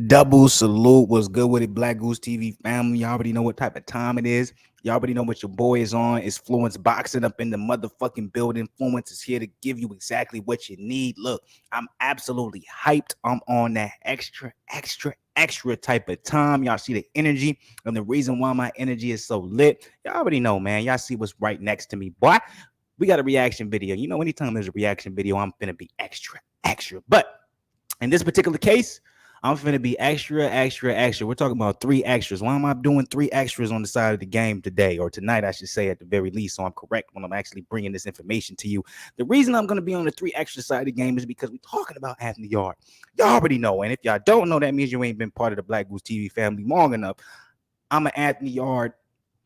Double salute. Was good with it, Black Goose TV family. Y'all already know what type of time it is. Y'all already know what your boy is on. It's Fluence Boxing up in the motherfucking building. Fluence is here to give you exactly what you need. Look, I'm absolutely hyped. I'm on that extra type of time. Y'all see the energy and the reason why my energy is so lit. Y'all already know, man. Y'all see what's right next to me. Boy, we got a reaction video. You know, anytime there's a reaction video, I'm finna be extra. But in this particular case, I'm finna be extra. We're talking about 3 extras. Why am I doing 3 extras on the side of the game today, or tonight, I should say, at the very least? So I'm correct when I'm actually bringing this information to you. The reason I'm gonna be on the 3 extra side of the game is because we're talking about Anthony Yarde. Y'all already know, and if y'all don't know, that means you ain't been part of the Black Goose TV family long enough. I'm an Anthony Yarde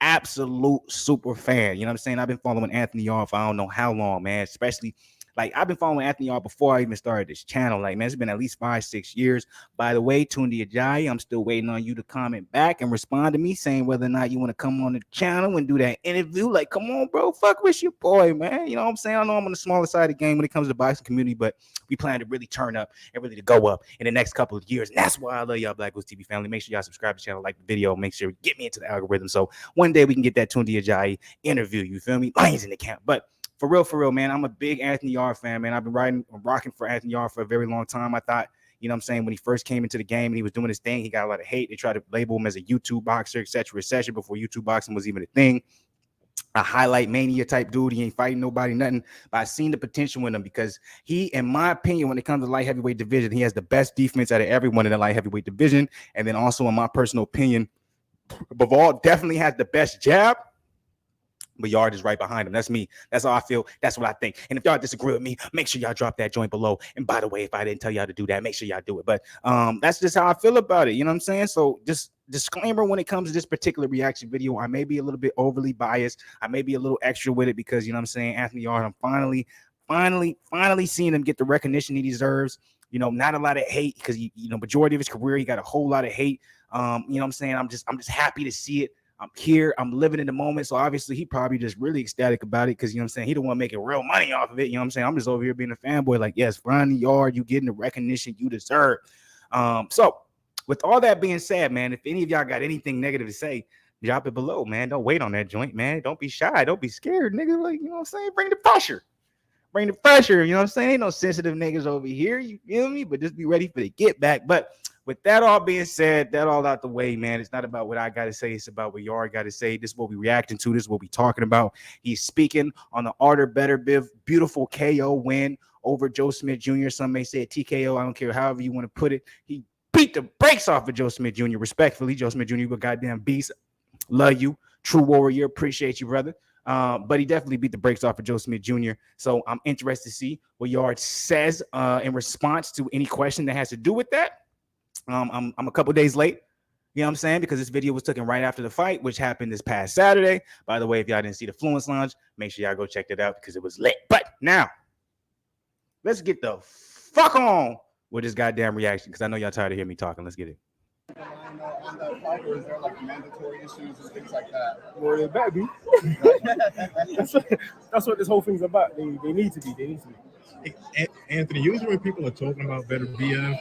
absolute super fan. You know what I'm saying? I've been following Anthony Yarde for I don't know how long, man. Especially like I've been following Anthony Yarde before I even started this channel. Like, man, it's been at least 5-6 years. By the way, Tundi Ajayi, I'm still waiting on you to comment back and respond to me saying whether or not you want to come on the channel and do that interview. Like, come on, bro, fuck with your boy, man. You know what I'm saying? I know I'm on the smaller side of the game when it comes to the boxing community, but we plan to really turn up and really to go up in the next couple of years. And that's why I love y'all Black Goose TV family. Make sure y'all subscribe to the channel, like the video, make sure you get me into the algorithm. So one day we can get that Tundi Ajayi interview. You feel me? Lions in the camp. But for real, man, I'm a big Anthony Yarde fan, man. I've been rocking for Anthony Yarde for a very long time. I thought, you know what I'm saying, when he first came into the game and he was doing his thing, he got a lot of hate. They tried to label him as a YouTube boxer, etc., before YouTube boxing was even a thing. A highlight mania type dude. He ain't fighting nobody, nothing. But I seen the potential in him because he, in my opinion, when it comes to light heavyweight division, he has the best defense out of everyone in the light heavyweight division. And then also, in my personal opinion, Bivol definitely has the best jab. But Yarde is right behind him. That's me. That's how I feel. That's what I think. And if y'all disagree with me, make sure y'all drop that joint below. And by the way, if I didn't tell y'all to do that, make sure y'all do it. But that's just how I feel about it. You know what I'm saying? So just disclaimer when it comes to this particular reaction video, I may be a little bit overly biased. I may be a little extra with it because, you know what I'm saying, Anthony Yarde, I'm finally seeing him get the recognition he deserves. You know, not a lot of hate because, you know, majority of his career, he got a whole lot of hate. You know what I'm saying? I'm just happy to see it. I'm here. I'm living in the moment. So obviously he probably just really ecstatic about it because, you know what I'm saying, he don't want to make it real money off of it. You know what I'm saying? I'm just over here being a fanboy like, yes, finally, Yarde, you getting the recognition you deserve. So with all that being said, man, if any of y'all got anything negative to say, drop it below, man. Don't wait on that joint, man. Don't be shy. Don't be scared, nigga. Like, you know what I'm saying? Bring the pressure. You know what I'm saying? Ain't no sensitive niggas over here. You feel me? But just be ready for the get back. But with that all being said, that all out the way, man, it's not about what I got to say. It's about what Yarde got to say. This is what we reacting to. This is what we talking about. He's speaking on the Artur Beterbiev beautiful KO win over Joe Smith Jr. Some may say a TKO. I don't care however you want to put it. He beat the brakes off of Joe Smith Jr. Respectfully, Joe Smith Jr., you a goddamn beast. Love you. True warrior. Appreciate you, brother. But he definitely beat the brakes off of Joe Smith Jr. So I'm interested to see what Yarde says in response to any question that has to do with that. I'm a couple days late, you know what I'm saying, because this video was taken right after the fight, which happened this past Saturday. By the way, if y'all didn't see the Fluence Lounge, make sure y'all go check it out because it was lit. But now, let's get the fuck on with this goddamn reaction because I know y'all tired of hearing me talking. Let's get it. On the fight, or is there like mandatory issues and things like that? Well, it better be. that's what this whole thing's about. They need to be. Anthony, usually when people are talking about Beterbiev,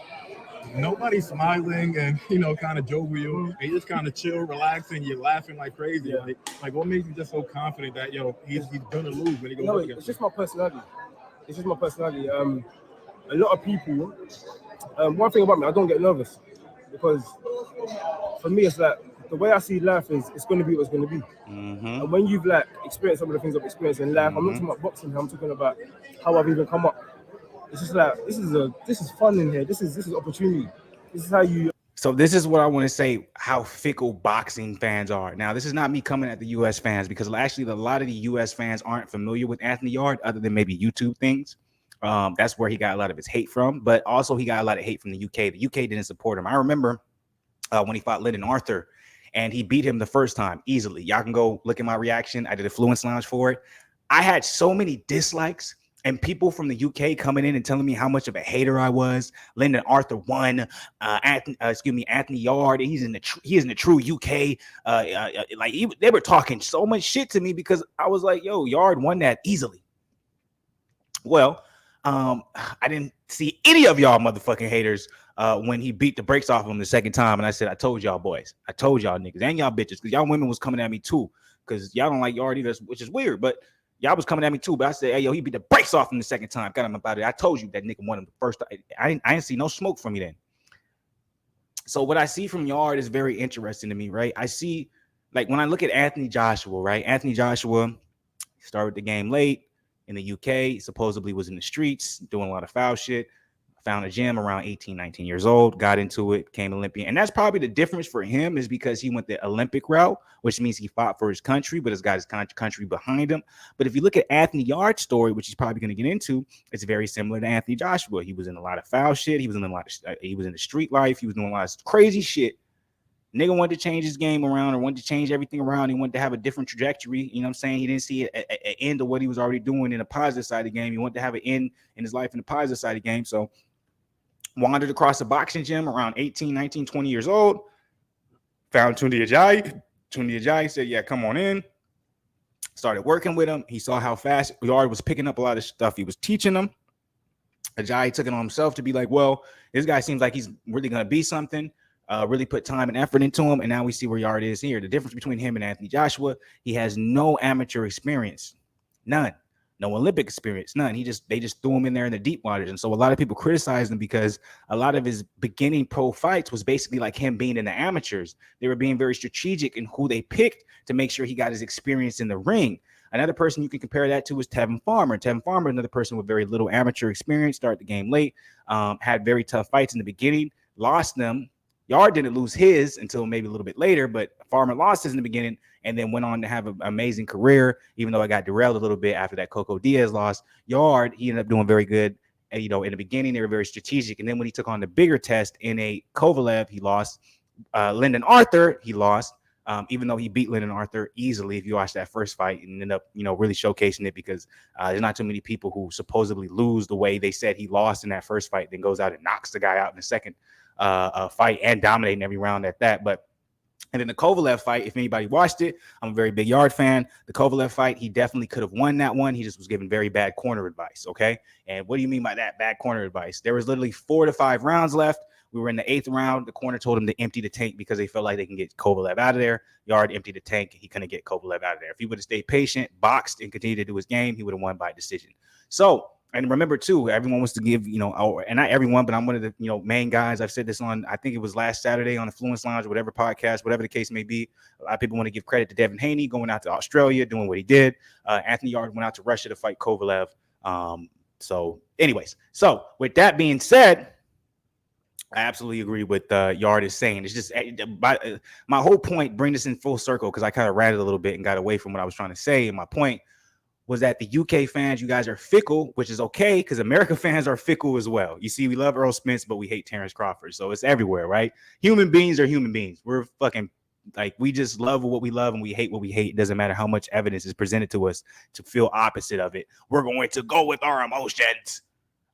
nobody's smiling and, you know, kind of jovial. They just kind of chill, relaxing. You're laughing like crazy. Yeah. Like what makes you just so confident that, yo, he's gonna lose when he goes up against it's just my personality. A lot of people. One thing about me, I don't get nervous because for me, it's like the way I see life is it's going to be what it's going to be. Mm-hmm. And when you've like experienced some of the things I've experienced in life, I'm not talking about boxing. I'm talking about how I've even come up. It's just like this is fun in here. This is opportunity. This is how you. So this is what I want to say, how fickle boxing fans are. Now, this is not me coming at the U.S. fans because actually a lot of the U.S. fans aren't familiar with Anthony Yarde other than maybe YouTube things. That's where he got a lot of his hate from. But also he got a lot of hate from the UK. The UK didn't support him. I remember when he fought Lyndon Arthur and he beat him the first time easily. Y'all can go look at my reaction. I did a Fluence Lounge for it. I had so many dislikes and people from the UK coming in and telling me how much of a hater I was. Lyndon Arthur won. Anthony Yarde. He is in the true UK. They were talking so much shit to me because I was like, yo, Yarde won that easily. Well, I didn't see any of y'all motherfucking haters when he beat the brakes off him the second time. And I said, I told y'all boys, I told y'all niggas and y'all bitches, because y'all women was coming at me too, because y'all don't like Yarde either, which is weird, but y'all was coming at me too. But I said, hey, yo, he beat the brakes off him the second time. Got him about it. I told you that nigga won him the first time. I didn't see no smoke from me then. So what I see from Yarde is very interesting to me, right? I see, like, when I look at Anthony Joshua, right? Anthony Joshua started the game late in the UK, supposedly was in the streets, doing a lot of foul shit, found a gym around 18, 19 years old, got into it, became Olympian. And that's probably the difference for him, is because he went the Olympic route, which means he fought for his country, but has got his country behind him. But if you look at Anthony Yarde's story, which he's probably going to get into, it's very similar to Anthony Joshua. He was in a lot of foul shit. He was in the street life. He was doing a lot of crazy shit. Nigga wanted to change his game around, or wanted to change everything around. He wanted to have a different trajectory. You know what I'm saying? He didn't see an end of what he was already doing in the positive side of the game. He wanted to have an end in his life in the positive side of the game. So wandered across a boxing gym around 18, 19, 20 years old. Found Tunde Ajayi. Tunde Ajayi said, yeah, come on in. Started working with him. He saw how fast Yarde was picking up a lot of stuff he was teaching him. Ajayi took it on himself to be like, well, this guy seems like he's really going to be something. Really put time and effort into him, and now we see where Yarde is here. The difference between him and Anthony Joshua, he has no amateur experience, none, no Olympic experience, none. They just threw him in there in the deep waters, and so a lot of people criticize him because a lot of his beginning pro fights was basically like him being in the amateurs. They were being very strategic in who they picked to make sure he got his experience in the ring. Another person you can compare that to is Tevin Farmer. Tevin Farmer, another person with very little amateur experience, started the game late, had very tough fights in the beginning, lost them. Yarde didn't lose his until maybe a little bit later, but Farmer lost his in the beginning and then went on to have an amazing career, even though I got derailed a little bit after that Coco Diaz loss. Yarde, he ended up doing very good. And, you know, in the beginning, they were very strategic. And then when he took on the bigger test in a Kovalev, he lost. Lyndon Arthur, he lost, even though he beat Lyndon Arthur easily if you watch that first fight, and ended up, you know, really showcasing it, because there's not too many people who supposedly lose the way they said he lost in that first fight, then goes out and knocks the guy out in the second fight and dominating every round at that. But and then the Kovalev fight, if anybody watched it, I'm a very big Yarde fan. The Kovalev fight, he definitely could have won that one. He just was given very bad corner advice. Okay. And what do you mean by that? Bad corner advice? There was literally 4 to 5 rounds left. We were in the 8th round. The corner told him to empty the tank because they felt like they can get Kovalev out of there. Yarde emptied the tank. He couldn't get Kovalev out of there. If he would have stayed patient, boxed, and continued to do his game, he would have won by decision. So, and remember too, everyone wants to give, you know, and not everyone, but I'm one of the, you know, main guys. I've said this on, I think it was last Saturday on the Fluence Lounge, or whatever podcast, whatever the case may be. A lot of people want to give credit to Devin Haney going out to Australia, doing what he did. Anthony Yarde went out to Russia to fight Kovalev. So anyways, so with that being said, I absolutely agree with Yarde is saying. It's just my whole point, bring this in full circle, because I kind of rattled a little bit and got away from what I was trying to say. And my point was that the UK fans, you guys are fickle, which is okay, because America fans are fickle as well. You see, we love Earl Spence, but we hate Terrence Crawford. So it's everywhere, right? Human beings are human beings. We're fucking, like, we just love what we love and we hate what we hate. It doesn't matter how much evidence is presented to us to feel opposite of it. We're going to go with our emotions.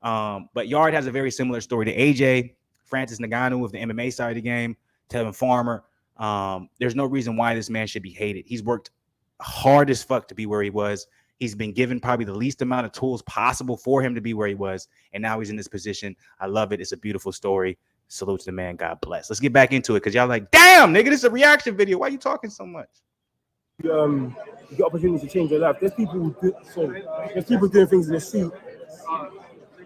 But Yarde has a very similar story to AJ, Francis Ngannou of the MMA side of the game, Tevin Farmer. There's no reason why this man should be hated. He's worked hard as fuck to be where he was. He's been given probably the least amount of tools possible for him to be where he was. And now he's in this position. I love it. It's a beautiful story. Salute to the man. God bless. Let's get back into it, because y'all like, damn, nigga, this is a reaction video. Why are you talking so much? You get opportunity to change your life. There's people doing things in the street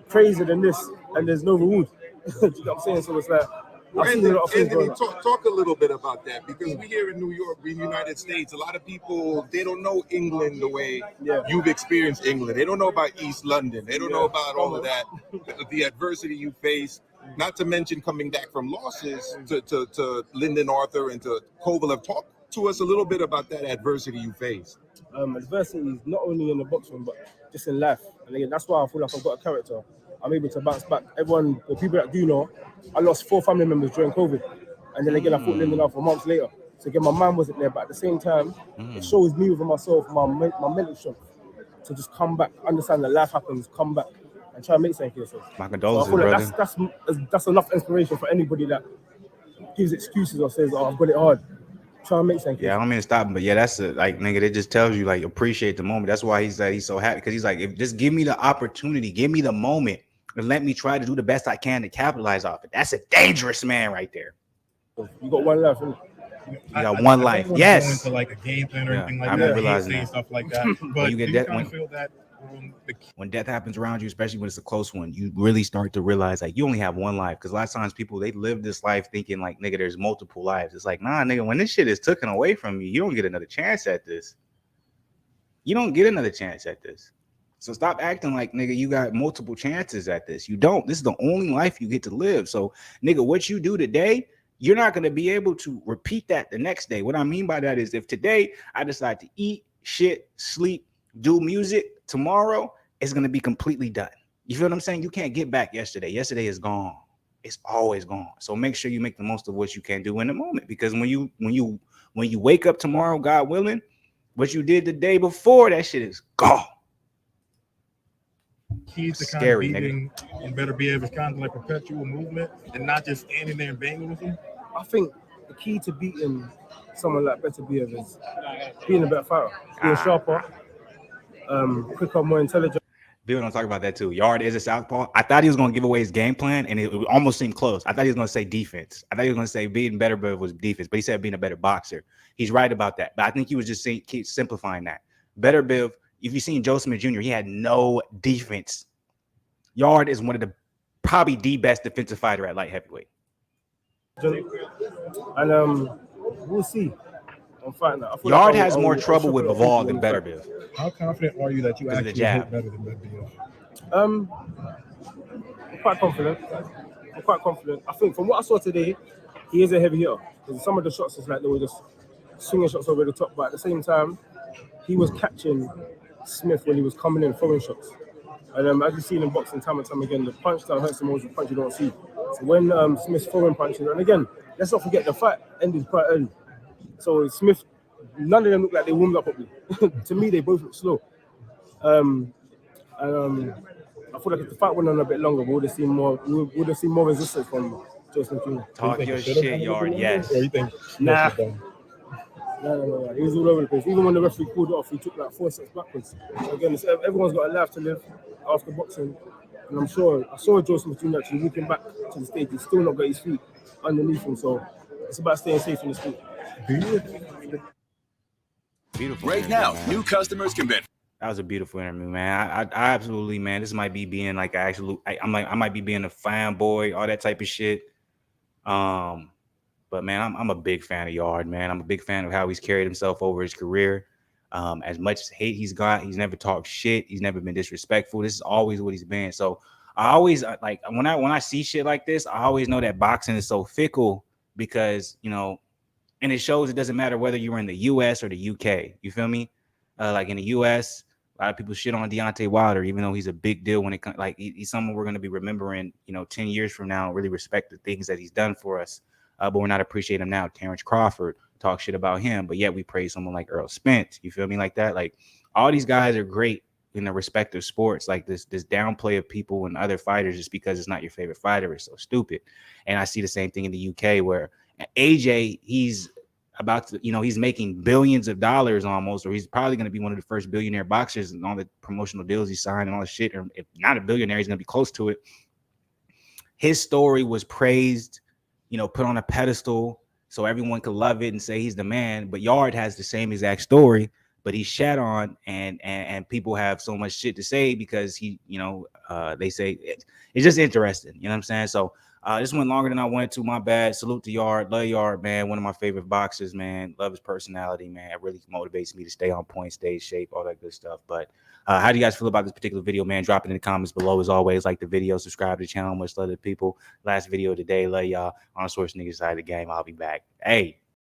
crazier than this, and there's no reward. You know what I'm saying? So it's like, well, Anthony, talk a little bit about that, because we here in New York, in the United States, a lot of people, they don't know England the way you've experienced England. They don't know about East London. They don't know about all of that, the adversity you faced, not to mention coming back from losses to Lyndon Arthur and to Kovalev. Talk to us a little bit about that adversity you faced. Adversity is not only in the boxing, but just in life. And again, that's why I feel like I've got a character. I'm able to bounce back. Everyone, the people that do know, I lost 4 family members during COVID. And then again, I fought Lyndon Arthur months later. So again, my mind wasn't there, but at the same time, it shows me within myself, my mental strength to just come back, understand that life happens, come back, and try and make something for yourself. My condolences, so I feel brother. like that's enough inspiration for anybody that gives excuses or says, "Oh, I've got it hard." Try and make something. Yeah, I don't mean to stop him, but yeah, that's like, nigga, it just tells you, like, appreciate the moment. That's why he's so happy, because he's like, if just give me the opportunity, give me the moment and let me try to do the best I can to capitalize off it. That's a dangerous man right there. You got one life, innit? You got one life. Go Yes. into like a game plan or anything like I'm that. realizing Saying that. stuff like that. But you get do that you kind when- of feel that when death happens around you, especially when it's a close one, you really start to realize like you only have one life. Because a lot of times people, they live this life thinking like, nigga, there's multiple lives. It's like, nah, nigga, when this shit is taken away from you, you don't get another chance at this. You don't get another chance at this. So stop acting like, nigga, you got multiple chances at this. You don't. This is the only life you get to live. So, nigga, what you do today, you're not going to be able to repeat that the next day. What I mean by that is if today I decide to eat, shit, sleep, do music, tomorrow it's going to be completely done. You feel what I'm saying? You can't get back yesterday. Yesterday is gone. It's always gone. So make sure you make the most of what you can do in the moment, because when you wake up tomorrow, God willing, what you did the day before, that shit is gone. key to Scary, kind of beating and Beterbiev is kind of like perpetual movement and not just standing there and banging with him? I think the key to beating someone like Beterbiev is being a better fighter, being sharper, quicker, more intelligent. Bill don't talk about that too. Yarde is a southpaw. I thought he was going to give away his game plan, and it almost seemed close. I thought he was going to say defense. I thought he was going to say beating Beterbiev was defense, but he said being a better boxer. He's right about that. But I think he was just keep simplifying that. Beterbiev, if you've seen Joe Smith Jr., he had no defense. Yarde is one of the probably the best defensive fighter at light heavyweight. And we'll see. I'm fighting that. Yarde has more trouble with Bivol than Beterbiev. How confident are you that you actually hit better than Beterbiev? I'm quite confident. I think from what I saw today, he is a heavy hitter. Because some of the shots is like they were just swinging shots over the top, but at the same time, he was catching Smith when he was coming in throwing shots. And as you've seen in boxing time and time again, the punch that hurts the most is the punch you don't see. So when Smith's throwing punches, and again, let's not forget the fight ended quite early. So Smith, none of them look like they warmed up properly. To me, they both look slow. I feel like if the fight went on a bit longer, we would have seen more resistance from Joseph Jr. Talk your shit, Yarde. Yes. Or you think? Nah. No. He was all over the place. Even when the referee pulled it off, he took like 4 steps backwards. Again, everyone's got a life to live after boxing. And I saw Joseph Jr. actually walking back to the stage. He's still not got his feet underneath him. So it's about staying safe in the street. Beautiful. Right now, new customers can bet. That was a beautiful interview, man. I absolutely, man. This might be being like I might be being a fanboy, all that type of shit. But man, I'm a big fan of Yarde, man. I'm a big fan of how he's carried himself over his career. As much hate he's got, he's never talked shit. He's never been disrespectful. This is always what he's been. So I always like when I see shit like this, I always know that boxing is so fickle because, you know, and it shows it doesn't matter whether you're in the US or the UK. You feel me? Like in the US, a lot of people shit on Deontay Wilder, even though he's a big deal when it comes, like he's someone we're going to be remembering, 10 years from now, and really respect the things that he's done for us. But we're not appreciating him now. Terrence Crawford, talk shit about him, but yet we praise someone like Errol Spence. You feel me? Like that. Like all these guys are great in their respective sports. Like this downplay of people and other fighters just because it's not your favorite fighter is so stupid. And I see the same thing in the UK where AJ, he's about to, he's making billions of dollars almost, or he's probably going to be one of the first billionaire boxers and all the promotional deals he signed and all the shit. Or if not a billionaire, he's going to be close to it. His story was praised, put on a pedestal so everyone could love it and say he's the man. But Yarde has the same exact story, but he's shat on and people have so much shit to say because he, they say it's just interesting. You know what I'm saying? So this went longer than I wanted to. My bad. Salute to Yarde. Love Yarde, man. One of my favorite boxers, man. Love his personality, man. It really motivates me to stay on point, stay in shape, all that good stuff. But how do you guys feel about this particular video, man? Drop it in the comments below. As always, like the video, subscribe to the channel. Much love to people. Last video today. Love y'all. On the Source Niggas side of the game. I'll be back. Hey.